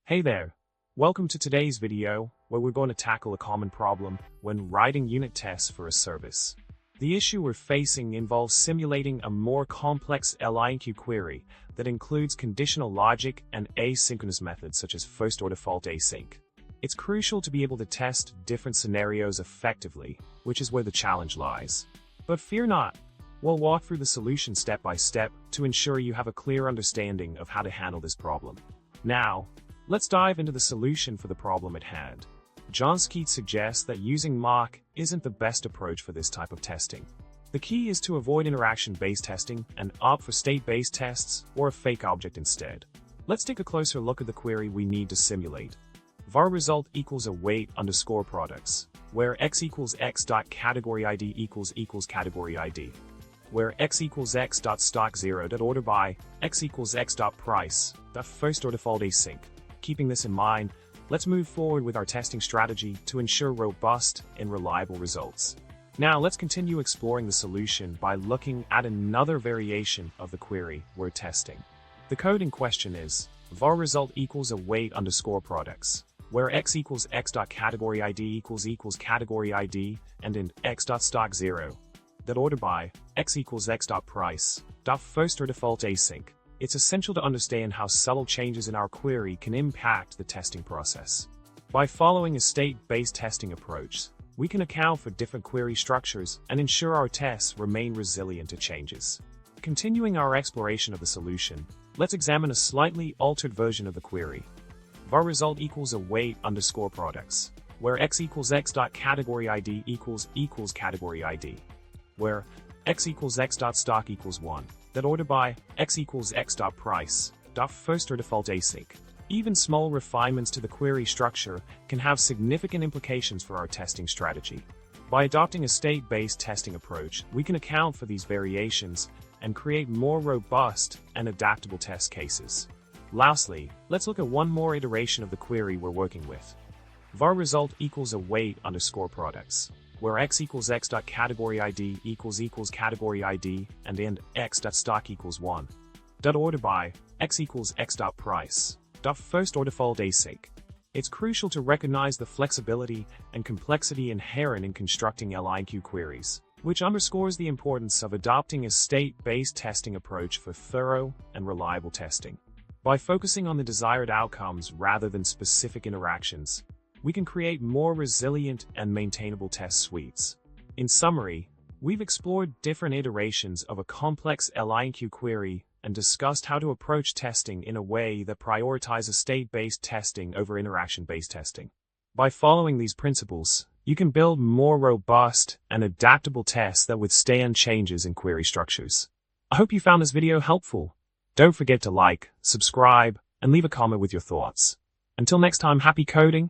Hey there! Welcome to today's video, where we're going to tackle a common problem when writing unit tests for a service. The issue we're facing involves simulating a more complex LINQ query that includes conditional logic and asynchronous methods such as first or default async. It's crucial to be able to test different scenarios effectively, which is where the challenge lies. But fear not, we'll walk through the solution step by step to ensure you have a clear understanding of how to handle this problem. Now, let's dive into the solution for the problem at hand. John Skeet suggests that using mock isn't the best approach for this type of testing. The key is to avoid interaction-based testing and opt for state-based tests or a fake object instead. Let's take a closer look at the query we need to simulate. var result equals await underscore products, where x equals x dot category ID equals category ID, where x equals x dot stock 0 dot order by x equals x dot price dot first or default async. Keeping this in mind, let's move forward with our testing strategy to ensure robust and reliable results. Now let's continue exploring the solution by looking at another variation of the query we're testing. The code in question is var result equals await underscore products, where x equals x dot category ID equals category ID and in x dot stock 0 that order by x equals x dot price dot first or default async. It's essential to understand how subtle changes in our query can impact the testing process. By following a state-based testing approach, we can account for different query structures and ensure our tests remain resilient to changes. Continuing our exploration of the solution, let's examine a slightly altered version of the query. var result equals await underscore products, where x equals x dot category ID equals category ID, where x equals x dot stock equals 1. That order by x equals x dot price dot first or default async. Even small refinements to the query structure can have significant implications for our testing strategy. By adopting a state-based testing approach, we can account for these variations and create more robust and adaptable test cases. Lastly, let's look at one more iteration of the query we're working with. var result equals await underscore products, where x equals x dot category ID equals category ID and in x dot stock equals 1. Dot order by x equals x dot price dot first or default async. It's crucial to recognize the flexibility and complexity inherent in constructing LINQ queries, which underscores the importance of adopting a state-based testing approach for thorough and reliable testing. By focusing on the desired outcomes rather than specific interactions, we can create more resilient and maintainable test suites. In summary, we've explored different iterations of a complex LINQ query and discussed how to approach testing in a way that prioritizes state-based testing over interaction-based testing. By following these principles, you can build more robust and adaptable tests that withstand changes in query structures. I hope you found this video helpful. Don't forget to like, subscribe, and leave a comment with your thoughts. Until next time, happy coding!